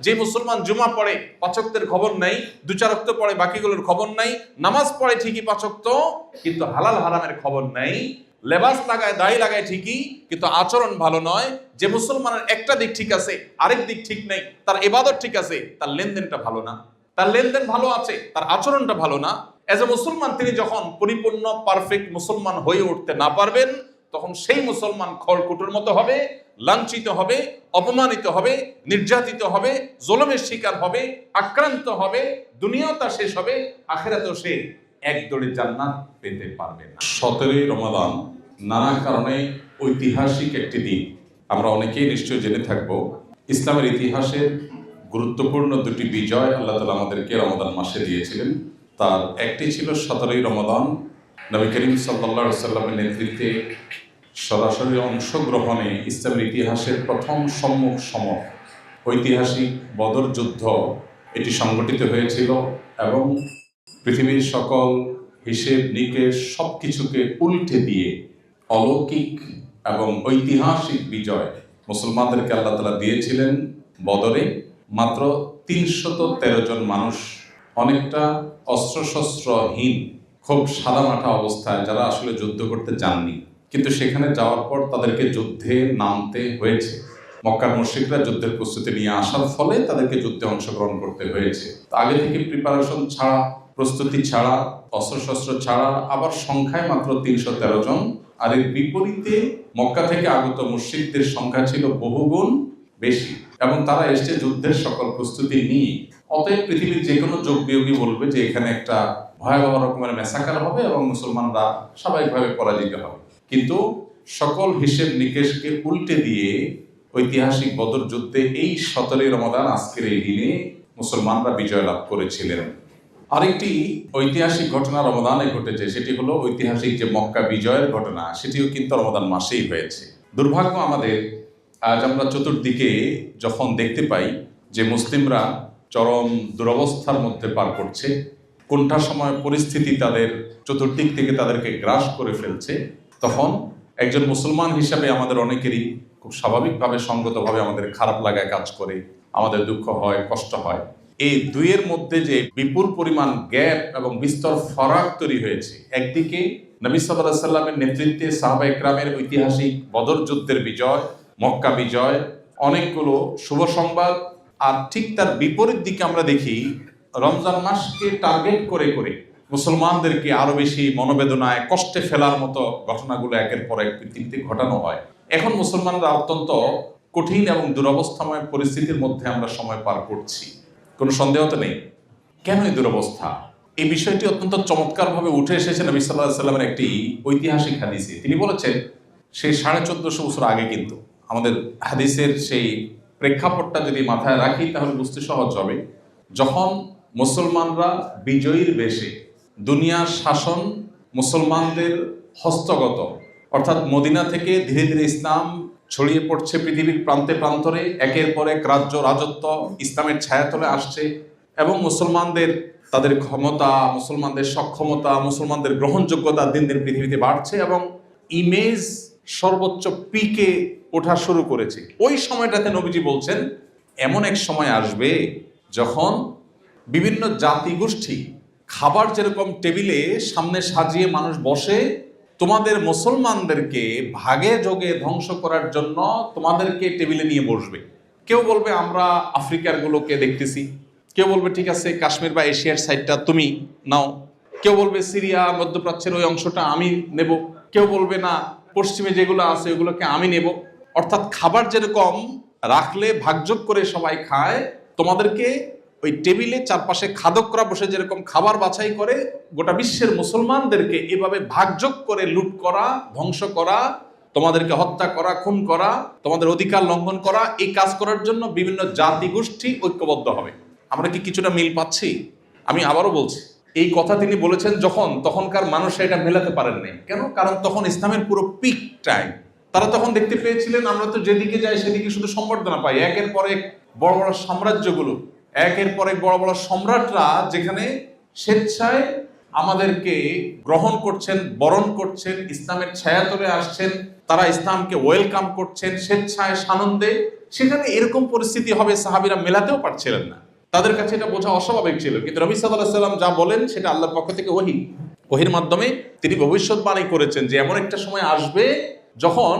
যে মুসলমান জুমা পড়ে 5 ওয়াক্তের খবর নাই, 2-4 ওয়াক্ত পড়ে বাকিগুলোর খবর নাই, নামাজ পড়ে ঠিকই 5 ওয়াক্ত কিন্তু হালাল হারামের খবর নাই, লেবাস লাগায় দাড়ি লাগায় ঠিকই কিন্তু আচরণ ভালো নয়, যে মুসলমানের একটা দিক ঠিক আছে আরেক দিক ঠিক নেই, তার ইবাদত ঠিক আছে তার লেনদেনটা ভালো না, তার লেনদেন ভালো আছে তার আচরণটা ভালো না। এজ এ মুসলমান তিনি যখন পরিপূর্ণ পারফেক্ট মুসলমান হয়ে উঠতে না পারবেন তখন সেই মুসলমান খড়কুটোর মতো হবে, লাঞ্ছিত হবে, অপমানিত হবে, নির্যাতিত হবে, জুলুমের শিকার হবে, আক্রান্ত হবে, দুনিয়াও তার শেষ হবে, আখিরাতেও সে এক দৌড়ে জান্নাত পেতে পারবে না। 17ই রমাদান নানা কারণে ঐতিহাসিক একটি দিন। আমরা অনেকেই নিশ্চয় জেনে থাকব ইসলামের ইতিহাসের গুরুত্বপূর্ণ দুটি বিজয় আল্লাহ তাআলা আমাদেরকে রমাদান মাসে দিয়েছিলেন। তার একটি ছিল 17ই রমাদান, নবী করিম সাল্লাল্লাহু আলাইহি ওয়াসাল্লামের নেতৃত্বে সরাসরি অংশগ্রহণে ইসলামের ইতিহাসের প্রথম সম্মুখ সমর ঐতিহাসিক বদর যুদ্ধ এটি সংগঠিত হয়েছিল এবং পৃথিবীর সকল হিসেব নিকেশ সব কিছুকে উল্টে দিয়ে অলৌকিক এবং ঐতিহাসিক বিজয় মুসলমানদেরকে আল্লাহ তাআলা দিয়েছিলেন। বদরে মাত্র 313 জন মানুষ, অনেকটা অস্ত্রশস্ত্রহীন, খুব সাদামাটা অবস্থায়, যারা আসলে যুদ্ধ করতে যাননি, কিন্তু সেখানে যাওয়ার পর তাদেরকে যুদ্ধে নামতে হয়েছে। মক্কার মুশরিকরা যুদ্ধের প্রস্তুতি নিয়ে আসার ফলে তাদেরকে যুদ্ধে অংশগ্রহণ করতে হয়েছে। আগে থেকে প্রিপারেশন ছাড়া, প্রস্তুতি ছাড়া, অস্ত্রশস্ত্র ছাড়া, আবার সংখ্যায় মাত্র 313 জন। আর এর বিপরীতে মক্কা থেকে আগত মুশরিকদের সংখ্যা ছিল বহুগুণ বেশি এবং তারা এসে যুদ্ধের সকল প্রস্তুতি নিয়ে। অতএব পৃথিবীর যে কোনো যোগ বিয়োগী বলবে যে এখানে একটা ভয়াবহ রকমের ম্যাসাকার হবে এবং মুসলমানরা স্বাভাবিকভাবে পরাজিত হবে। কিন্তু সকল হিসেব নিকেশকে উল্টে দিয়ে ঐতিহাসিক বদর যুদ্ধে এই 17ই রমাদান আজকের এই দিনে মুসলমানরা বিজয় লাভ করেছিলেন। আরেকটি ঐতিহাসিক ঘটনা রমাদানে ঘটেছে, সেটি হলো ঐতিহাসিক যে মক্কা বিজয়ের ঘটনা, সেটিও কিন্তু রমাদান মাসেই হয়েছে। দুর্ভাগ্য আমাদের, আজ আমরা চতুর্দিকে যখন দেখতে পাই যে মুসলিমরা চরম দুরবস্থার মধ্যে পার করছে, কোনটা সময় পরিস্থিতি তাদের চতুর্দিক থেকে তাদেরকে গ্রাস করে ফেলছে, তখন একজন মুসলমান হিসাবে আমাদের অনেকেরই খুব স্বাভাবিকভাবে সঙ্গতভাবে আমাদের খারাপ লাগায় কাজ করে, আমাদের দুঃখ হয়, কষ্ট হয়। এই দুইয়ের মধ্যে যে বিপুল পরিমাণ গ্যাপ এবং বিস্তর ফারাক তৈরি হয়েছে, একদিকে নবী সাল্লাল্লাহু আলাইহি ওয়াসাল্লামের নেতৃত্বে সাহাবা ইকরামের ঐতিহাসিক বদর যুদ্ধের বিজয়, মক্কা বিজয়, অনেকগুলো শুভ সংবাদ, আর ঠিক তার বিপরীত দিকে আমরা দেখি রমজান মাসকে টার্গেট করে করে মুসলমানদেরকে আরো বেশি মনোবেদনায়, কষ্টে ফেলার মতো ঘটনাগুলো একের পর এক পৃথিবীতে ঘটানো হয়। এখন মুসলমানরা অত্যন্ত কঠিন এবং দুরবস্থাময় পরিস্থিতির মধ্যে আমরা সময় পার করছি, কোনো সন্দেহ তো নেই। কেন এই দুরবস্থা? এই বিষয়টি অত্যন্ত চমৎকারভাবে উঠে এসেছে নবী সাল্লাল্লাহু আলাইহি ওয়াসাল্লামের একটি ঐতিহাসিক হাদিসে। তিনি বলেছেন, সেই 1450 বছর আগে, কিন্তু আমাদের হাদিসের সেই প্রেক্ষাপটটা যদি মাথায় রাখি তাহলে বুঝতে সহজ হবে। যখন মুসলমানরা বিজয়ীর বেশে, দুনিয়ার শাসন মুসলমানদের হস্তগত, অর্থাৎ মদিনা থেকে ধীরে ধীরে ইসলাম ছড়িয়ে পড়ছে পৃথিবীর প্রান্তে প্রান্তরে, একের পর এক রাজ্য রাজত্ব ইসলামের ছায়াতলে আসছে এবং মুসলমানদের তাদের ক্ষমতা, মুসলমানদের সক্ষমতা, মুসলমানদের গ্রহণযোগ্যতা দিন দিন পৃথিবীতে বাড়ছে এবং ইমেজ সর্বোচ্চ পিকে ওঠা শুরু করেছে। ওই সময়টাতে নবীজি বলছেন, এমন এক সময় আসবে যখন বিভিন্ন জাতিগোষ্ঠী খাবার যেরকম টেবিলে সামনে সাজিয়ে মানুষ বসে, তোমাদের মুসলমানদেরকে ভাগে যোগে ধ্বংস করার জন্য তোমাদেরকে টেবিলে নিয়ে বসবে। কেউ বলবে আমরা আফ্রিকার গুলোকে দেখতেছি, কেউ বলবে ঠিক আছে কাশ্মীর বা এশিয়ার সাইডটা তুমি নাও, কেউ বলবে সিরিয়া মধ্যপ্রাচ্যের ওই অংশটা আমি নেব, কেউ বলবে না পশ্চিমে যেগুলো আছে ওগুলোকে আমি নেব। অর্থাৎ খাবার যেরকম রাখলে ভাগযোগ করে সবাই খায়, তোমাদেরকে ওই টেবিলে চারপাশে খাদকরা বসে যেরকম খাবার বাছাই করে, গোটা বিশ্বের মুসলমানদেরকে এভাবে ভাগযোগ করে লুট করা, ধ্বংস করা, তোমাদেরকে হত্যা করা, খুন করা, তোমাদের অধিকার লঙ্ঘন করা, এই কাজ করার জন্য বিভিন্ন জাতিগোষ্ঠী ঐক্যবদ্ধ হবে। আমরা কি কিছুটা মিল পাচ্ছি? আমি আবারও বলছি, এই কথা তিনি বলেছেন যখন, তখনকার মানুষ এটা মেলাতে পারেন নাই। কেন? কারণ তখন ইসলামের পুরো পিক টাইম। তারা তখন দেখতে পেয়েছিলেন আমরা তো যেদিকে যাই সেদিকে শুধু সম্বর্ধনা পাই, একের পর এক বড় বড় সাম্রাজ্যগুলো, একের পর এক বড় বড় সম্রাটরা যেখানে স্বেচ্ছায় আমাদেরকে গ্রহণ করছেন, বরণ করছেন, ইসলামের ছায়াতলে আসছেন, তারা ইসলামকে ওয়েলকাম করছেন স্বেচ্ছায় সানন্দে। সেখানে এরকম পরিস্থিতি হবে সাহাবীরা মেলাতেও পারছিলেন না, তাদের কাছে এটা বোঝা অস্বাভাবিক ছিল। কিন্তু নবী সাল্লাল্লাহু আলাইহি ওয়াসাল্লাম যা বলেন সেটা আল্লাহর পক্ষ থেকে ওহীর মাধ্যমে তিনি ভবিষ্যৎবাণী করেছেন যে এমন একটা সময় আসবে যখন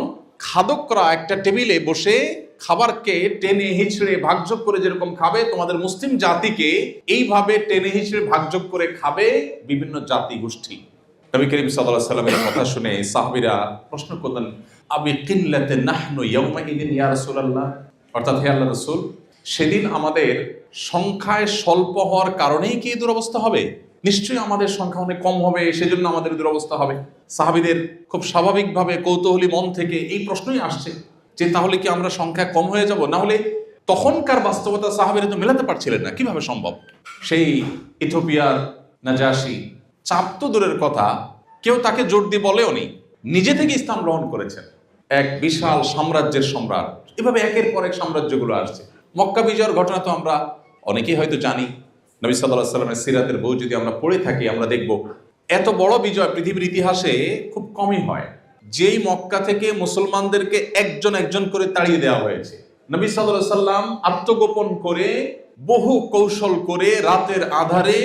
খাদকরা একটা টেবিলে বসে খাবারকে টেনে হিচড়ে ভাগযোগ করে যেরকম খাবে, তোমাদের মুসলিম জাতিকে এইভাবে টেনে হিচড়ে ভাগযোগ করে খাবে বিভিন্ন জাতি গোষ্ঠী। নবী করিম সাল্লাল্লাহু আলাইহি ওয়াসাল্লামের কথা শুনে সাহাবীরা প্রশ্ন করলেন, আবি কিল্লাতে নাহনু ইয়াউমাইদিন ইয়া রাসূলুল্লাহ, অর্থাৎ হে আল্লাহর রাসূল, সেদিন আমাদের সংখ্যায় স্বল্প হওয়ার কারণেই কি দুরবস্থা হবে? নিশ্চয়ই আমাদের সংখ্যা অনেক কম হবে, সেজন্য আমাদের দুরবস্থা হবে। সাহাবীদের খুব স্বাভাবিকভাবে কৌতূহলী মন থেকে এই প্রশ্নই আসছে যে তাহলে কি আমরা সংখ্যা কম হয়ে যাব? না হলে তখনকার বাস্তবতা সাহাবীরা তো মেলাতে পারছিলেন না, কিভাবে সম্ভব? সেই ইথিওপিয়ার নাজাশী চাপ তো দূরের কথা, কেউ তাকে জোর দিয়ে বলেও নি, নিজে থেকে ইসলাম গ্রহণ করেছেন। এক বিশাল সাম্রাজ্যের সম্রাট, এভাবে একের পর এক সাম্রাজ্যগুলো আসছে। মক্কা বিজয়ের ঘটনা তো আমরা অনেকেই হয়তো জানি। নবী সাল্লাল্লাহু আলাইহি ওয়াসাল্লামের সিরাতের বই যদি আমরা পড়ে থাকি, আমরা দেখব এত বড় বিজয় পৃথিবীর ইতিহাসে খুব কমই হয়। যেই মক্কা থেকে মুসলমানদেরকে একজন একজন করে তাড়িয়ে দেওয়া হয়েছে, নবী সাল্লাল্লাহু আলাইহি ওয়াসাল্লাম আত্মগোপন করে বহু কৌশল করে রাতের আধারে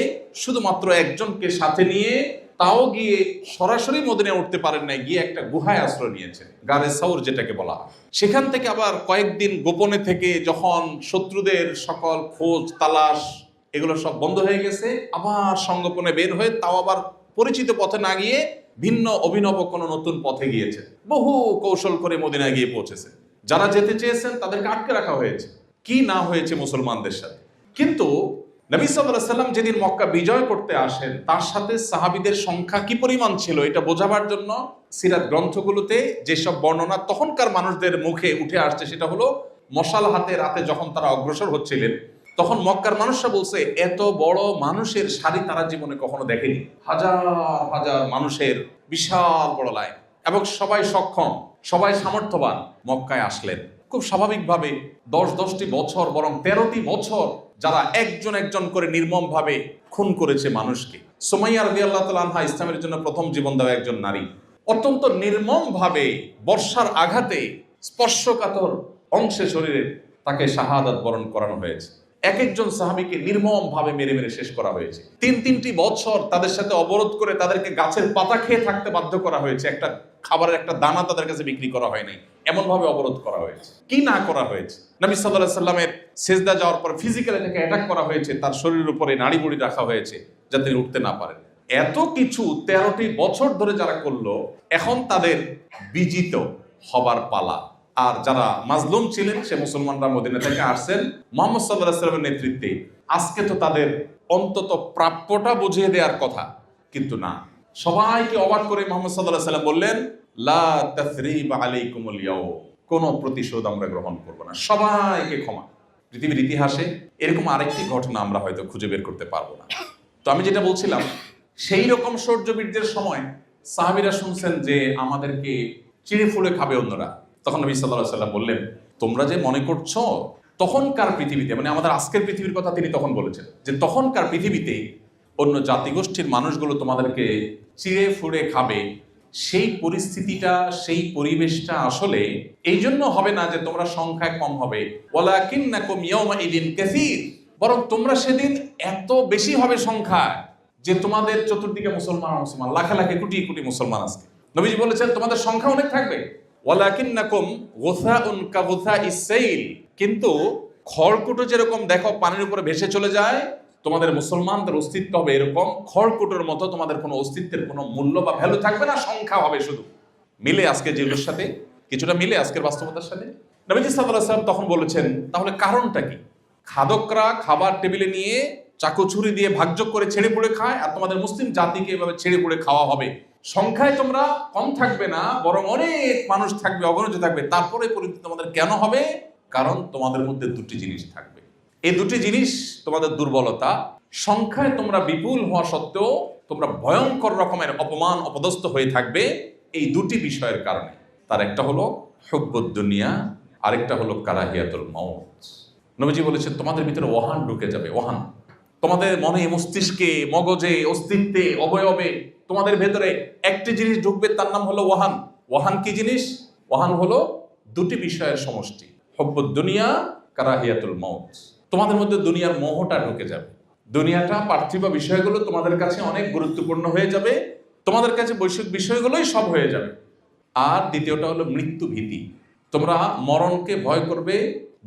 শুধুমাত্র একজনকে সাথে নিয়ে, তাও গিয়ে সরাসরি মদিনায় উঠতে পারেন নাই, গিয়ে একটা গুহায় আশ্রয় নিয়েছেন, গারে সাউর যেটাকে বলা হয়। সেখান থেকে আবার কয়েকদিন গোপনে থেকে যখন শত্রুদের সকল খোঁজ তালাশ এগুলো সব বন্ধ হয়ে গেছে, আবার সংগোপনে বের হয়ে, তাও আবার পরিচিত পথে না গিয়ে ভিন্ন অভিনব কোনো নতুন পথে গিয়েছে, বহু কৌশল করে মদিনায় গিয়ে পৌঁছেছে। যারা যেতে চেয়েছেন তাদেরকে আটকে রাখা হয়েছে, কি না হয়েছে মুসলমানদের সাথে। কিন্তু নবী সাল্লাল্লাহু আলাইহি ওয়াসাল্লাম যেদিন মক্কা বিজয় করতে আসেন, তার সাথে সাহাবীদের সংখ্যা কি পরিমাণ ছিল এটা বোঝাবার জন্য সিরাত গ্রন্থগুলোতে যেসব বর্ণনা তখনকার মানুষদের মুখে উঠে আসছে, সেটা হলো মশাল হাতে রাতে যখন তারা অগ্রসর হচ্ছিলেন, তখন মক্কার মানুষরা বলছে এত বড় মানুষের সারি তারা জীবনে কখনো দেখেনি। হাজার হাজার মানুষের বিশাল বড় লাইন, এবং সবাই সক্ষম, সবাই সামর্থ্যবান মক্কায় আসলেন। খুব স্বাভাবিকভাবে 10-10টি বছর, বরং 13টি বছর যারা একজন একজন করে নির্মম ভাবে খুন করেছে মানুষকে। সুমাইয়া রাদিয়াল্লাহু তাআলা আনহা ইসলামের জন্য প্রথম জীবন দেওয়া একজন নারী, অত্যন্ত নির্মম ভাবে বর্ষার আঘাতে স্পর্শকাতর অংশে শরীরে তাকে শাহাদাত বরণ করানো হয়েছে। এক একজন সাহাবীকে নির্মম ভাবে মেরে মেরে শেষ করা হয়েছে। 3-3টি বছর তাদের সাথে অবরোধ করে তাদেরকে গাছের পাতা খেয়ে থাকতে বাধ্য করা হয়েছে, একটা খাবারের একটা দানা তাদের কাছে বিক্রি করা হয় নাই, এমন ভাবে অবরোধ করা হয়েছে। কি না করা হয়েছে! নবী সাল্লাল্লাহু আলাইহি ওয়াসাল্লামের সিজদা যাওয়ার পর ফিজিক্যালি তাকে অ্যাটাক করা হয়েছে, তার শরীরের উপরে নাড়ি বুড়ি রাখা হয়েছে যাতে তিনি উঠতে না পারেন। এত কিছু 13টি বছর ধরে যারা করলো, এখন তাদের বিজিত হবার পালা। আর যারা মাজলুম ছিলেন, সে মুসলমানরা মদিনা থেকে আসছেন মুহাম্মদ সাল্লাল্লাহু আলাইহি ওয়াসাল্লামের নেতৃত্বে, আজকে তো তাদের অন্তত প্রাপ্যটা বুঝিয়ে দেওয়ার কথা, কিন্তু না। সবাইকে অবাক করে মুহাম্মদ সাল্লাল্লাহু আলাইহি ওয়াসাল্লাম বললেন, লা তাসরিবা আলাইকুমুল ইয়াউম, কোনো প্রতিশোধ আমরা গ্রহণ করব না, সবাইকে ক্ষমা। পৃথিবীর ইতিহাসে এরকম আরেকটি ঘটনা আমরা হয়তো খুঁজে বের করতে পারবো না। তো আমি যেটা বলছিলাম, সেই রকম শৌর্যবীর্যের সময় সাহাবীরা শুনছেন যে আমাদেরকে চিড়ে ফুলে খাবে অন্যরা। তখন নবী সাল্লাল্লাহু আলাইহি ওয়াসাল্লাম বললেন, তোমরা যে মনে করছো তখনকার পৃথিবীতে, মানে আমাদের আজকের পৃথিবীর কথা তিনি তখন বলেছেন, যে তখনকার পৃথিবীতে অন্য জাতিগোষ্ঠীর মানুষগুলো তোমাদেরকে চিড়ে ফুড়ে খাবে, সেই পরিস্থিতিটা, সেই পরিবেশটা আসলে এই জন্য হবে না যে তোমরা সংখ্যায় কম হবে, ওয়ালাকিন্নাকুম ইয়াউমাইদিন কাসীর, বরং তোমরা সেদিন এত বেশি হবে সংখ্যায় যে তোমাদের চতুর্দিকে মুসলমান, লাখে লাখে কোটি কোটি মুসলমান আছে। নবীজি বলেছেন তোমাদের সংখ্যা অনেক থাকবে, ওয়ালাকিন্নাকুম গুসাউন কাগুসাইস সাইল, কিন্তু খড়কুটো যেরকম দেখো পানির উপরে ভেসে চলে যায়, তোমাদের মুসলমানদের অস্তিত্ব হবে এরকম খড়কুটোর মতো, তোমাদের কোনো অস্তিত্বের কোনো মূল্য বা ভ্যালু থাকবে না, সংখ্যা হবে শুধু। মিলে আজকে যেগুলোর সাথে, কিছুটা মিলে আজকের বাস্তবতার সাথে। নবীজি সাল্লাল্লাহু আলাইহি ওয়াসাল্লাম তখন বলেছেন, তাহলে কারণটা কি? খাদকরা খাবার টেবিলে নিয়ে চাকু ছুরি দিয়ে ভাগযোগ করে ছেড়ে পুড়ে খায়, আর তোমাদের মুসলিম জাতিকে এভাবে ছেড়ে পুড়ে খাওয়া হবে। সংখ্যায় তোমরা কম থাকবে না, বরং অনেক মানুষ থাকবে, অগণিত থাকবে। তারপরে পরিস্থিতি তোমাদের কেন হবে? কারণ তোমাদের মধ্যে দুটি জিনিস থাকবে। এই দুটি জিনিস তোমাদের দুর্বলতা। সংখ্যায় তোমরা বিপুল হওয়া সত্ত্বেও তোমরা ভয়ঙ্কর রকমের অপমান অপদস্থ হয়ে থাকবে এই দুটি বিষয়ের কারণে। তার একটা হলো হুব্বুদ দুনিয়া, আরেকটা হলো কারাহিয়াতুল মাউত। নবীজি বলেছেন তোমাদের ভিতরে ওহান ঢুকে যাবে, ওহান। তোমাদের মনে, মস্তিষ্কে, মগজে, অস্তিত্বে, অবয়বে তোমাদের ভেতরে একটি জিনিস ঢুকবে, তার নাম হলো ওয়াহান। ওয়াহান কি জিনিস? ওয়াহান হলো দুটি বিষয়ের সমষ্টি, হুব্বুদ দুনিয়া কারাহিয়াতুল মউত। তোমাদের মধ্যে দুনিয়ার মোহটা ঢুকে যাবে। দুনিয়াটা, পার্থিব বিষয়গুলো তোমাদের কাছে অনেক গুরুত্বপূর্ণ হয়ে যাবে, তোমাদের কাছে বৈশ্বিক বিষয়গুলোই সব হয়ে যাবে। আর দ্বিতীয়টা হলো মৃত্যু ভীতি। তোমরা মরণকে ভয় করবে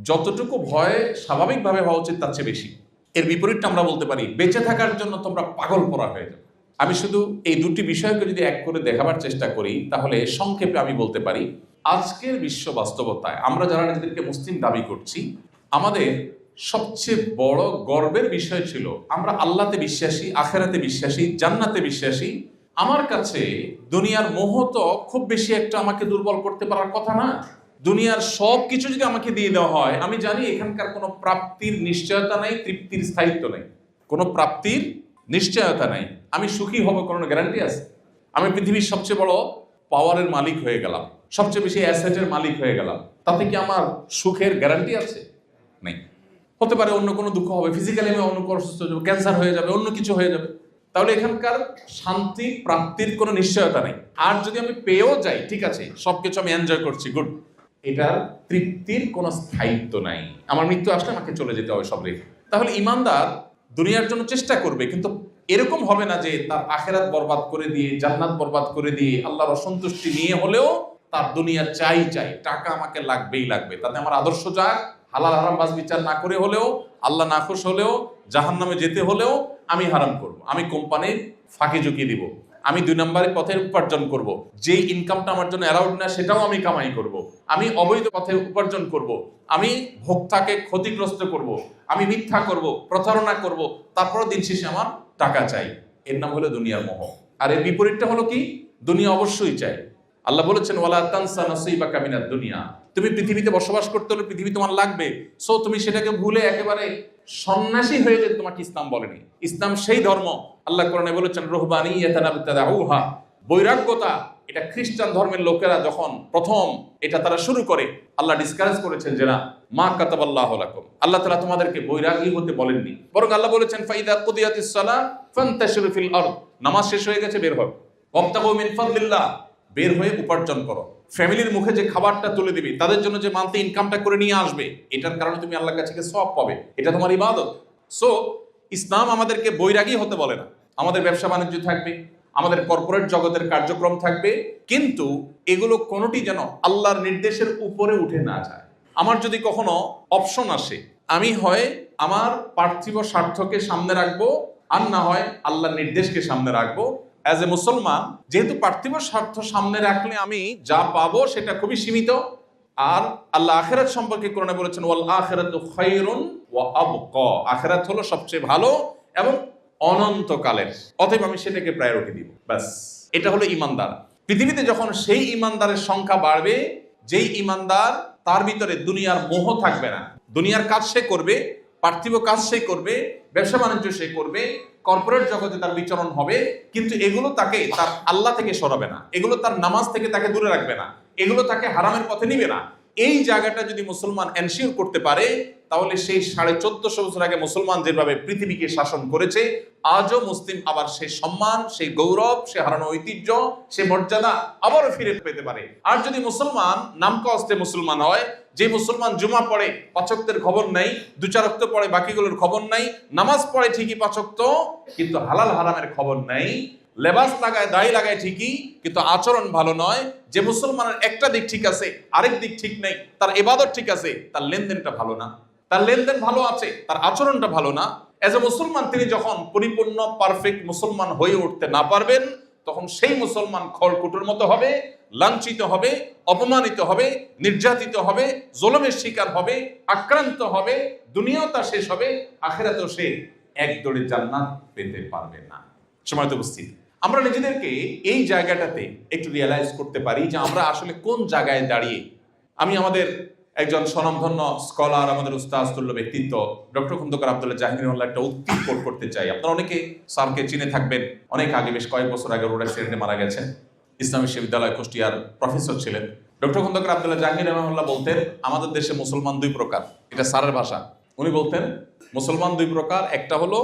যতটুকু ভয় স্বাভাবিকভাবে হওয়া উচিত তার চেয়ে বেশি। এর বিপরীতটা আমরা বলতে পারি বেঁচে থাকার জন্য তোমরা পাগল পড়া হয়ে যাবে। আমি শুধু এই দুটি বিষয়কে যদি এক করে দেখাবার চেষ্টা করি, তাহলে সংক্ষেপে আমি বলতে পারি, আজকের বিশ্ব বাস্তবতায় আমরা যারা নিজেদেরকে মুসলিম দাবি করছি, আমাদের সবচেয়ে বড় গর্বের বিষয় ছিল আমরা আল্লাহতে বিশ্বাসী, আখেরাতে বিশ্বাসী, জান্নাতে বিশ্বাসী। আমার কাছে দুনিয়ার মোহ তো খুব বেশি একটা আমাকে দুর্বল করতে পারার কথা না। দুনিয়ার সব কিছু যদি আমাকে দিয়ে দেওয়া হয়, আমি জানি এখানকার কোনো প্রাপ্তির নিশ্চয়তা নাই, তৃপ্তির স্থায়িত্ব নেই, কোনো প্রাপ্তির নিশ্চয়তা নাই। আমি সুখী হব কোনো গ্যারান্টি আছে? আমি পৃথিবীর সবচেয়ে বড় পাওয়ারের মালিক হয়ে গেলাম, সবচেয়ে বেশি অ্যাসেটের মালিক হয়ে গেলাম, তাতে কি আমার সুখের গ্যারান্টি আছে? নেই। হতে পারে অন্য কোনো দুঃখ হবে, ফিজিক্যালি আমি অন্য কোনো অসুস্থ হয়ে যাবে, ক্যান্সার হয়ে যাবে, অন্য কিছু হয়ে যাবে। তাহলে এখানকার শান্তি প্রাপ্তির কোনো নিশ্চয়তা নেই। আর যদি আমি পেয়েও যাই, ঠিক আছে, সবকিছু আমি এনজয় করছি, গুড, এটার তৃপ্তির কোনো স্থায়িত্ব নাই। আমার মৃত্যু আসলে আমাকে চলে যেতে হবে সব রেখে। তাহলে ইমানদার দুনিয়ার জন্য চেষ্টা করবে, কিন্তু এরকম হবে না যে তার আখেরাত বরবাদ করে দিয়ে, জান্নাত বরবাদ করে দিয়ে, আল্লাহর অসন্তুষ্টি নিয়ে হলেও তার দুনিয়া চাই, টাকা আমাকে লাগবেই লাগবে, তাতে আমার আদর্শ যাক, হালাল হারাম বাজ বিচার না করে হলেও, আল্লাহ নাখুশ হলেও, জাহান্নামে যেতে হলেও আমি হারাম করব, আমি কোম্পানির ফাঁকি ঝুঁকি দিব, আমি 2 নম্বরের পথে উপার্জন করব, যেই ইনকামটা আমার জন্য অ্যালাউড না সেটাও আমি কামাই করব, আমি অবৈধ পথে উপার্জন করব, আমি ভোক্তাকে ক্ষতিগ্রস্ত করব, আমি মিথ্যা করব, প্রতারণা করব, তারপরও দিন শেষে আমার টাকা চাই। এর নাম হলো দুনিয়ার মোহ। আর এর বিপরীতটা হলো কি? দুনিয়া অবশ্যই চাই। আল্লাহ বলেছেন ওয়ালা তানসা নাসিবাকা মিনাদ দুনিয়া, তুমি পৃথিবীতে বসবাস করতে হলে পৃথিবী তোমার লাগবে, সো তুমি সেটাকে ভুলে একেবারে সন্ন্যাসী হয়ে যেতে তোমাকে ইসলাম বলেনি। ইসলাম সেই ধর্ম, আল্লাহ কোরআনে বলেছেন রুহবানিয়াতান ইবতাদাউহা, বৈরাগ্যতা, এটা খ্রিস্টান ধর্মের লোকেরা যখন প্রথম এটা তারা শুরু করে, আল্লাহ ডিসকারেজ করেছেন যে না, মা কাতাবাল্লাহু লাকুম, আল্লাহ তাআলা তোমাদেরকে বৈরাগী হতে বলেননি, বরং আল্লাহ বলেছেন ফাইদা কুদিয়াতিস সালাহ ফান্তাশিরু ফিল আরদ, নামাজ শেষ হয়ে গেছে, বের হও, ওয়াবতাগু মিন ফাদলিল্লাহ, বের হয়ে উপার্জন করো। ফ্যামিলির মুখে যে খাবারটা তুলে দিবে, তাদের জন্য যে মান্থলি ইনকামটা করে নিয়ে আসবে, এটার কারণে তুমি আল্লাহর কাছে সওয়াব পাবে, এটা তোমার ইবাদত। সো ইসলাম আমাদেরকে বৈরাগী হতে বলে না। আমাদের ব্যবসা বাণিজ্য থাকবে, আমাদের কর্পোরেট জগতের কার্যক্রম থাকবে, কিন্তু এগুলো কোনোটি যেন আল্লাহর নির্দেশের উপরে উঠে না যায়। আমার যদি কখনো অপশন আসে, আমি হয় আমার পার্থিব স্বার্থকে সামনে রাখবো, আর না হয় আল্লাহর নির্দেশকে সামনে রাখবো। অ্যাজ এ মুসলমান, যেহেতু পার্থিব স্বার্থ সামনে রাখলে আমি যা পাবো সেটা খুবই সীমিত, আর আল্লাহ আখিরাত সম্পর্কে কোরআনে বলেছেন ওয়াল আখিরাতু খায়রুন ওয়া আবকা, আখিরাত হলো সবচেয়ে ভালো এবং অনন্তকালের, অতএব আমি সেটাকে প্রায়োরিটি দিব। ব্যাস, এটা হলো ইমানদার। পৃথিবীতে যখন সেই ইমানদারের সংখ্যা বাড়বে, যেই ইমানদার তার ভিতরে দুনিয়ার মোহ থাকবে না, দুনিয়ার কাজ সে করবে, পার্থিব কাজ সে করবে, ব্যবসা বাণিজ্য সে করবে, কর্পোরেট জগতে তার বিচরণ হবে, কিন্তু এগুলো তাকে তার আল্লাহ থেকে সরাবে না, এগুলো তার নামাজ থেকে তাকে দূরে রাখবে না, এগুলো তাকে হারামের পথে নিবে না। এই জায়গাটা যদি মুসলমান এনশিওর করতে পারে, তাহলে সেই 1450 বছর আগে মুসলমান যেভাবে পৃথিবীকে শাসন করেছে, আজও মুসলিম আবার সেই সম্মান, সেই গৌরব, সে হারানো ঐতিহ্য, সে মর্যাদা আবারও ফিরে পেতে পারে। আর যদি মুসলমান নামকাওয়াস্তে মুসলমান হয়, যে মুসলমান জুমা পড়ে 5 ওয়াক্তের খবর নাই, 2-4 ওয়াক্ত পড়ে বাকিগুলোর খবর নাই, নামাজ পড়ে ঠিকই 5 ওয়াক্ত কিন্তু হালাল হারামের খবর নাই, লেবাস লাগায়, দাড়ি লাগায় ঠিকই কিন্তু আচরণ ভালো নয়, যে মুসলমানের একটা দিক ঠিক আছে আরেক দিক ঠিক নেই, তার ইবাদত ঠিক আছে, তার লেনদেনটা ভালো না, তার লেনদেন ভালো আছে, তার আচরণটা ভালো না। এজ এ মুসলমান তিনি যখন পরিপূর্ণ পারফেক্ট মুসলমান হয়ে উঠতে না পারবেন, তখন সেই মুসলমান খড়কুটোর মতো হবে, লাঞ্ছিত হবে, অপমানিত হবে, নির্যাতিত হবে, জুলুমের শিকার হবে, আক্রান্ত হবে, দুনিয়াও তার শেষ হবে, আখিরাতেও সে এক দৌড়ে জান্নাত পেতে পারবে না। সময় তো উপস্থিত, আমরা নিজেদেরকে এই জায়গাটাতে একটু রিয়েলাইজ করতে পারি যে আমরা আসলে কোন জায়গায় দাঁড়িয়ে। আমি আমাদের একজন স্বনামধন্য স্কলার, আমাদের উস্তাদতুল্য ব্যক্তিত্ব ডক্টর খন্দকার আব্দুল্লাহ জাহাঙ্গীর একটা উক্তি কোট করতে চাই। আপনারা অনেকে স্যারকে চিনে থাকবেন, অনেক আগে, বেশ কয়েক বছর আগে রোড অ্যাক্সিডেন্টে মারা গেছেন। ইসলামী বিশ্ববিদ্যালয় কুষ্টিয়ার প্রফেসর ছিলেন। ডক্টর খন্দকার আব্দুল্লাহ জাহাঙ্গীর রহমানুল্লাহ বলতেন, আমাদের দেশে মুসলমান 2 প্রকার। এটা স্যারের ভাষা। উনি বলতেন মুসলমান 2 প্রকার, একটা হলো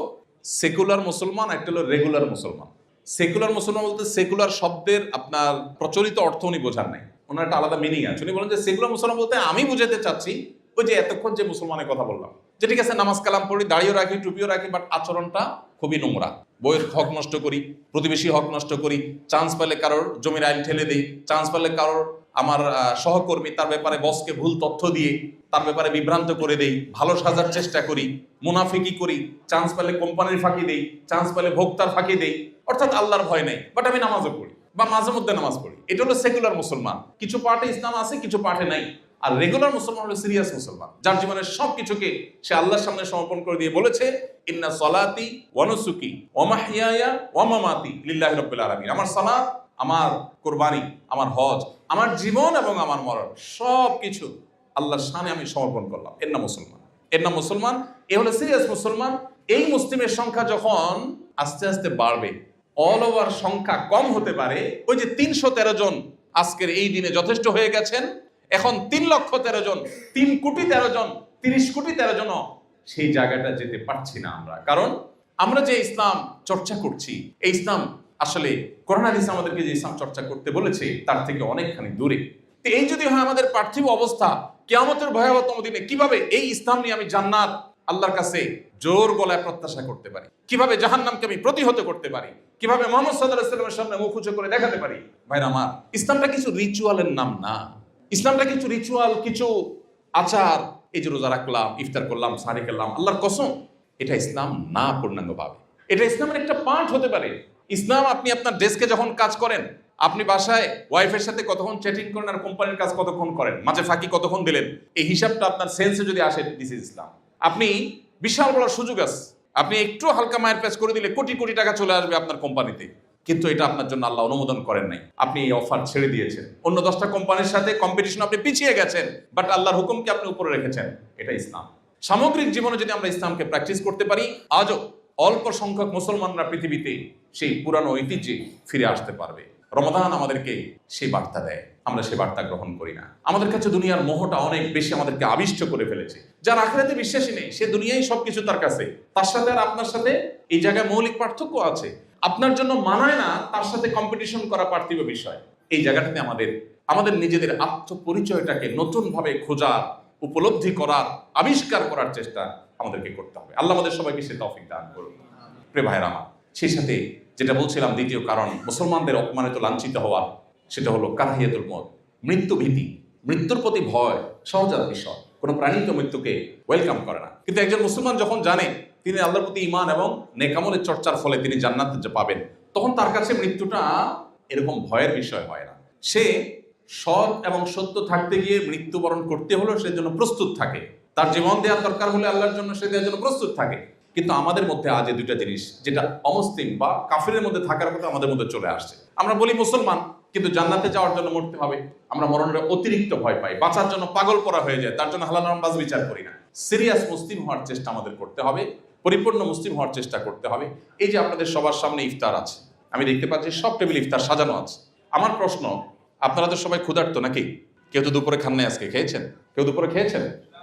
সেকুলার মুসলমান, একটা হলো রেগুলার মুসলমান। সেকুলার মুসলমান বলতে সেকুলার শব্দের আপনার প্রচলিত অর্থ উনি বোঝান নাই, ওনার একটা আলাদা মিনিং আছে। উনি বলেন যে সেকুলার মুসলমান বলতে আমি বুঝাতে চাচ্ছি ওই যে এতক্ষণ যে মুসলমানের কথা বললাম, যে ঠিক আছে নামাজ কালাম পড়ি, দাড়িও রাখি, টুপিও রাখি, বাট আচরণটা খুবই নোংরা। বইয়ের হক নষ্ট করি, প্রতিবেশী হক নষ্ট করি, চান্স পেলে কারোর জমির আইল ঠেলে দেই, চান্স পেলে কারোর আমার সহকর্মী তার ব্যাপারে বসকে ভুল তথ্য দিয়ে তার ব্যাপারে বিভ্রান্ত করে দেই, ভালো সাজার চেষ্টা করি, মুনাফিকি করি, চান্স পেলে কোম্পানির ফাঁকি দেই, চান্স পেলে ভোক্তার ফাঁকি দেই, অর্থাৎ আল্লাহর ভয় নেই, বাট আমি নামাজও পড়ি বা মাঝে মধ্যে নামাজ পড়ি। এটা হলো সেকুলার মুসলমান। কিছু পার্টে ইসলাম আছে, কিছু পার্টে নাই। আর রেগুলার মুসলমান হলো সিরিয়াস মুসলমান, যার জীবনের সবকিছুকে সে আল্লাহর সামনে সমর্পণ করে দিয়ে বলেছে, ইন্না সলাতি ওয়া নুসুকি ওয়া মাহইয়ায়া ওয়া মামাতি লিল্লাহি রাব্বিল আলামিন। আমার সালাত, আমার কুরবানি, আমার হজ, আমার জীবন এবং আমার মরণ সবকিছু আল্লাহর শানে আমি সমর্পণ করলাম। এর নাম মুসলমান, এর নাম মুসলমান। এ হলো সিরিয়াস মুসলমান। এই মুসলিমের সংখ্যা যখন আস্তে আস্তে বাড়বে, অল ওভার সংখ্যা কম হতে পারে। ওই যে 313 জন আজকের এই দিনে যথেষ্ট হয়ে গেছেন, এখন 3,13,000 জন, 3,13,000 জন, 30,13,000 জন সেই জায়গাটা যেতে পারছি না আমরা। কারণ আমরা যে ইসলাম চর্চা করছি, এই ইসলাম আসলে কোরআন হাদিস আমাদেরকে যে ইসলাম চর্চা করতে বলেছে তার থেকে অনেকখানি দূরে। তো এই যদি হয় আমাদের পার্থিব অবস্থা, কিয়ামতের ভয়াবহতম দিনে কিভাবে এই ইসলাম নিয়ে আমি জান্নাত আল্লাহর কাছে জোর গলায় প্রত্যাশা করতে পারি, কিভাবে জাহান্নামকে আমি প্রতিহত করতে পারি, কিভাবে মুহাম্মদ সাল্লাল্লাহু আলাইহি ওয়াসাল্লামের সামনে মুখ উঁচু করে দেখাতে পারি। ভাইরা আমার, ইসলামটা কিছু রিচুয়ালের নাম না। ইসলামটা কিছু রিচুয়াল, কিছু আচার, এই যে রোজা রাখলাম, ইফতার করলাম, সাহারি খেলাম, আল্লাহর কসম এটা ইসলাম না পূর্ণাঙ্গভাবে। এটা ইসলামের একটা পার্ট হতে পারে। ইসলাম, আপনি আপনার ডেস্কে যখন কাজ করেন, আপনি বাসায় ওয়াইফের সাথে কতক্ষণ চ্যাটিং করেন আর কোম্পানির কাজ কতক্ষণ করেন, মাঝে ফাঁকি কতক্ষণ দিলেন, এই হিসাবটা আপনার সেন্সে যদি আসে, দিস ইজ ইসলাম। আপনি বিশাল বড় সুযোগ আছে, আপনি একটু হালকা মায়ের পেচ করে দিলে কোটি কোটি টাকা চলে আসবে আপনার কোম্পানিতে, কিন্তু এটা আপনার জন্য আল্লাহ অনুমোদন করেন নাই। আপনি এই অফার ছেড়ে দিয়েছেন, অন্য 10টা কোম্পানির সাথে কম্পিটিশন আপনি পিছিয়ে গেছেন, বাট আল্লাহর হুকুমকে আপনি উপরে রেখেছেন। এটা ইসলাম। সামগ্রিক জীবনে যদি আমরা ইসলামকে প্র্যাকটিস করতে পারি, আজও অল্প সংখ্যক মুসলমানরা পৃথিবীতে সেই পুরানো ঐতিহ্যে ফিরে আসতে পারবে। রমাদান আমাদেরকে সেই বার্তা দেয়, আমরা সেই বার্তা গ্রহণ করি না। আমাদের কাছে দুনিয়ার মোহটা অনেক বেশি আমাদেরকে আবিষ্ট করে ফেলেছে। যার আখিরাতে বিশ্বাসী নেই, সে দুনিয়ায় সবকিছু তার কাছে। তার সাথে আর আপনার সাথে এই জায়গায় মৌলিক পার্থক্য আছে। আপনার জন্য মানায় না তার সাথে কম্পিটিশন করা পার্থিব বিষয়। এই জায়গাটাতে আমাদের নিজেদের আত্মপরিচয়টাকে নতুন ভাবে খোঁজার, উপলব্ধি করার, আবিষ্কার করার চেষ্টা আমাদেরকে করতে হবে। আল্লাহ আমাদের সবাইকে সে তৌফিক দান করুন। প্রিয় ভাইরা আমার, সেই সাথে যেটা বলছিলাম, দ্বিতীয় কারণ মুসলমানদের অপমানিত, লাঞ্ছিত হওয়া, সেটা হলো কারাহিয়াতুল মউত, মৃত্যু ভীতি, মৃত্যুর প্রতি ভয় সহজাত বিষয়। কোনো প্রাণী তো মৃত্যুকে ওয়েলকাম করে না, কিন্তু একজন মুসলমান যখন জানে তিনি আল্লাহর প্রতি ঈমান এবং নেক আমলের চর্চার ফলে তিনি জান্নাত পাবেন, তখন তার কাছে মৃত্যুটা এরকম ভয়ের বিষয় হয় না। সে সৎ এবং সত্য থাকতে গিয়ে মৃত্যুবরণ করতে হলেও সে জন্য প্রস্তুত থাকে। তার জীবন দেওয়ার দরকার হলে আল্লাহর জন্য সে দেওয়ার জন্য প্রস্তুত থাকে। কিন্তু আমাদের মধ্যে আজ এই দুইটা জিনিস, যেটা অমুসলিম বা কাফিরের মধ্যে থাকার কথা, আমাদের মধ্যে চলে আসছে। আমরা বলি মুসলমান, কিন্তু জান্নাতে যাওয়ার জন্য মরতে হবে। আমরা মরণের অতিরিক্ত ভয় পাই, বাঁচার জন্য পাগল করা হয়ে যায়, তার জন্য হালাল হারাম বাজ বিচার করি না। সিরিয়াস মুসলিম হওয়ার চেষ্টা আমাদের করতে হবে, পরিপূর্ণ মুসলিম হওয়ার চেষ্টা করতে হবে। এই যে আপনাদের সবার সামনে ইফতার আছে, আমি দেখতে পাচ্ছি সব টেবিল ইফতার সাজানো আছে। আমার প্রশ্ন, আপনারা তো সবাই ক্ষুধার্ত নাকি? কেউ তো দুপুরে খান নাই, আজকে খেয়েছেন? কেউ দুপুরে খেয়েছেন?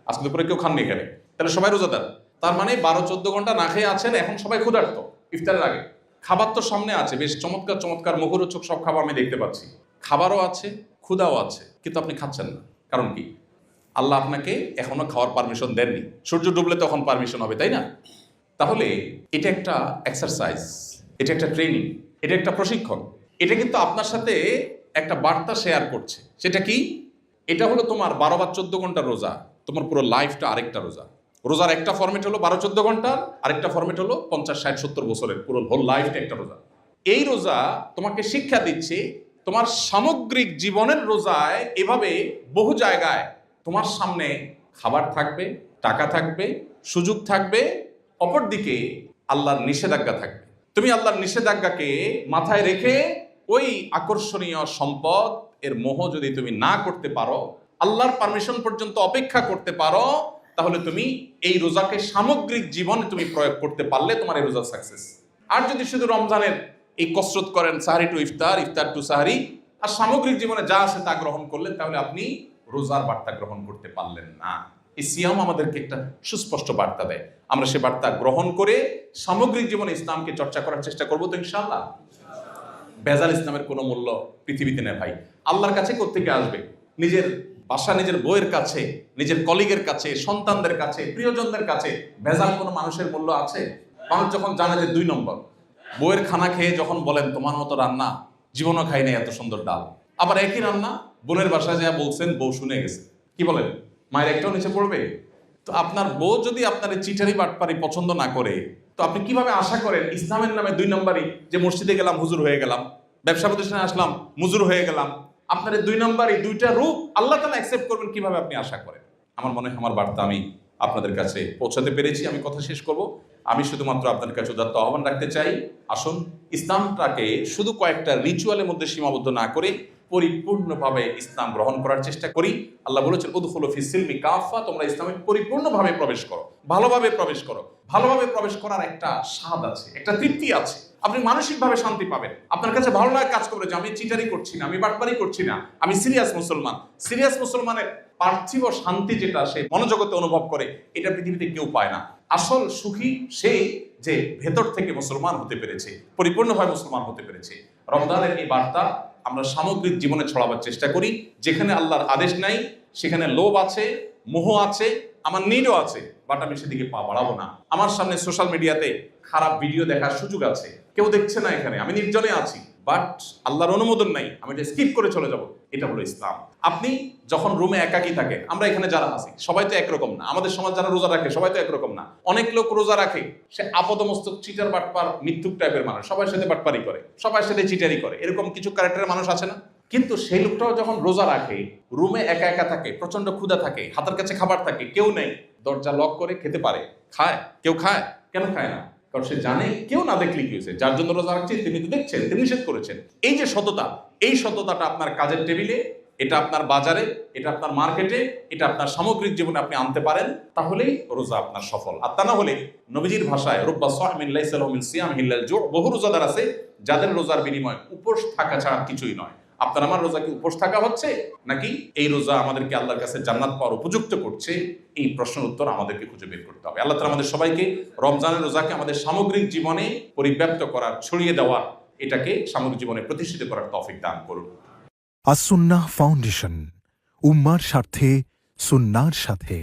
আজকে দুপুরে কেউ খাননি এখানে, তাহলে সবাই রোজাদার। তার মানে 12-14 ঘন্টা না খেয়ে আছেন, এখন সবাই ক্ষুধার্ত। ইফতারের আগে খাবার তো সামনে আছে, বেশ চমৎকার চমৎকার মুখরোচক সব খাবার আমি দেখতে পাচ্ছি। খাবারও আছে, ক্ষুধাও আছে, কিন্তু আপনি খাচ্ছেন না। কারণ কি? আল্লাহ আপনাকে এখনো খাওয়ার পারমিশন দেননি। সূর্য ডুবলে তখন পারমিশন হবে, তাই না? তাহলে এটা একটা এক্সারসাইজ, এটা একটা ট্রেনিং, এটা একটা প্রশিক্ষণ। এটা কিন্তু আপনার সাথে একটা বার্তা শেয়ার করছে। সেটা কি? এটা হলো তোমার 12 বা 14 ঘন্টার রোজা, তোমার পুরো লাইফটা আরেকটা রোজা। রোজার একটা ফরম্যাট হলো 12-14 ঘন্টার, আরেকটা ফরম্যাট হলো 50-60-70 বছরের পুরো হোল লাইফটা একটা রোজা। এই রোজা তোমাকে শিক্ষা দিচ্ছে তোমার সামগ্রিক জীবনের রোজায় এভাবে বহু জায়গায় তোমার সামনে খাবার থাকবে, টাকা থাকবে, সুযোগ থাকবে, অপরদিকে আল্লাহর নিষেধাজ্ঞা থাকবে। তুমি আল্লাহর নিষেধাজ্ঞাকে মাথায় রেখে ওই আকর্ষণীয় সম্পদ এর মোহ যদি তুমি না করতে পারো, আল্লাহর পারমিশন পর্যন্ত অপেক্ষা করতে পারো, তাহলে তুমি এই রোজাকে সামগ্রিক জীবনে তুমি প্রয়োগ করতে পারলে তোমার এই রোজা সাকসেস। আর যদি শুধু রমজানের এই কসরত করেন, সাহারি টু ইফতার, ইফতার টু সাহারি, আর সামগ্রিক জীবনে যা আছে তা গ্রহণ করলেন, তাহলে আপনি রোজার বার্তা গ্রহণ করতে পারলেন না। এই সিয়াম আমাদেরকে একটা সুস্পষ্ট বার্তা দেয়। আমরা সে বার্তা গ্রহণ করে সামগ্রিক জীবনে ইসলামকে চর্চা করার চেষ্টা করবো তো ইনশাআল্লাহ। ভেজাল ইসলামের কোনো মূল্য পৃথিবীতে নেই ভাই। আল্লাহর কাছে কোত্থেকে আসবে? নিজের বাসা নিজের বউয়ের কাছে, নিজের কলিগের কাছে, সন্তানদের কাছে, প্রিয়জনদের কাছে ভেজাল কোনো মানুষের মূল্য আছে? মানুষ যখন জানে যে 2 নম্বর, বউয়ের খানা খেয়ে যখন বলেন তোমার মতো রান্না জীবনও খাই নাই এত সুন্দর ডাল, আবার একই রান্না বোনের বাসায় যা বলছেন বউ শুনে গেছে, কি বলেন? মায়ের একটাও নিচে পড়বে? তো আপনার বউ যদি আপনার চিটারি বাটপারি পছন্দ না করে, তো আপনি কিভাবে আশা করেন ইসলামের নামে 2 নম্বরই, যে মসজিদে গেলাম হুজুর হয়ে গেলাম, ব্যবসা প্রতিষ্ঠানে আসলাম মুজুর হয়ে গেলাম, আপনার এই 2 নম্বরই 2টা রূপ আল্লাহ তাআলা অ্যাকসেপ্ট করবেন, কিভাবে আপনি আশা করেন? আমার মনে হয় আমার বার্তা আমি আপনাদের কাছে পৌঁছাতে পেরেছি। আমি কথা শেষ করব। আমি শুধুমাত্র আপনাদের কাছে উদাত্ত আহ্বান রাখতে চাই, আসুন ইসলামটাকে শুধু কয়েকটা রিচুয়ালের মধ্যে সীমাবদ্ধ না করে পরিপূর্ণভাবে ইসলাম গ্রহণ করার চেষ্টা করি। আল্লাহ বলেছেন উদখুলু ফিস সিলমি কাফা, তোমরা ইসলামে পরিপূর্ণভাবে প্রবেশ করো, ভালোভাবে প্রবেশ করো। ভালোভাবে প্রবেশ করার একটা স্বাদ আছে, একটা তৃপ্তি আছে। আপনি মানসিকভাবে শান্তি পাবেন, আপনার কাছে ভালো লাগা কাজ করবে যে আমি চিটারি করছি না, আমি বাটপারি করছি না, আমি সিরিয়াস মুসলমান। সিরিয়াস মুসলমানের পার্থিব শান্তি যেটা সে মনোজগতে অনুভব করে, এটা পৃথিবীতে কেউ পায় না। আসল সুখী সে যে ভেতর থেকে মুসলমান হতে পেরেছে, পরিপূর্ণভাবে মুসলমান হতে পেরেছে। রমজানের এই বার্তা আমরা সামগ্রিক জীবনে ছড়াবার চেষ্টা করি। যেখানে আল্লাহর আদেশ নাই সেখানে লোভ আছে, মোহ আছে, আমার নিডও আছে, বাট আমি সেদিকে পা বাড়াবো না। আমার সামনে সোশ্যাল মিডিয়াতে খারাপ ভিডিও দেখার সুযোগ আছে, কেউ দেখছে না, এখানে আমি নির্জনে আছি, বাট আল্লাহর অনুমোদন নাই, আমি এটা স্কিপ করে চলে যাব। এটা হলো ইসলাম। আপনি যখন রুমে একাকী থাকেন, আমরা এখানে যারা আছি সবাই তো একরকম না, আমাদের সমাজ যারা রোজা রাখে সবাই তো একরকম না। অনেক লোক রোজা রাখে, সে আপাদমস্তক চিটার বাটপার মিথ্যুক টাইপের মানুষ, সবার সাথে বাটপারি করে, সবার সাথে চিটারি করে, এরকম কিছু ক্যারেক্টারের মানুষ আছে না? কিন্তু সেই লোকটাও যখন রোজা রাখে, রুমে একা একা থাকে, প্রচন্ড ক্ষুধা থাকে, হাতের কাছে খাবার থাকে, কেউ নেই, দরজা লক করে খেতে পারে, খায়। কেউ খায়? কেন খায় না? কারণ সে জানে কেউ না দেখলে কি হয়েছে, যার জন্য রোজা রাখছে তিনি তো দেখছেন, তিনি নিষেধ করেছেন। এই যে সততা, এই সততাটা আপনার কাজের টেবিলে, এটা আপনার বাজারে, এটা আপনার মার্কেটে, এটা আপনার সামগ্রিক জীবনে আপনি আনতে পারেন, তাহলেই রোজা আপনার সফল। আর তা না হলে নবীজির ভাষায় রুব্বা সাইমিন লাইসা লাহু মিন সিয়ামিহি ইল্লাল জু', বহু রোজাদার আছে যাদের রোজার বিনিময় উপোস থাকা ছাড়া কিছুই নয়। আপনার আমার রোজা কি উপোস থাকা হচ্ছে, নাকি এই রোজা আমাদেরকে আল্লাহর কাছে জান্নাত পাওয়ার উপযুক্ত করছে? এই প্রশ্নের উত্তর আমাদেরকে খুঁজে বের করতে হবে। আল্লাহ তাআলা আমাদের সবাইকে রমজানের রোজাকে আমাদের সামগ্রিক জীবনে পরিব্যাপ্ত করার, ছড়িয়ে দেওয়ার, এটাকে সামগ্রিক জীবনে প্রতিষ্ঠিত করার তৌফিক দান করুন। আস-সুন্নাহ ফাউন্ডেশন, উম্মার স্বার্থে সুন্নাহর সাথে।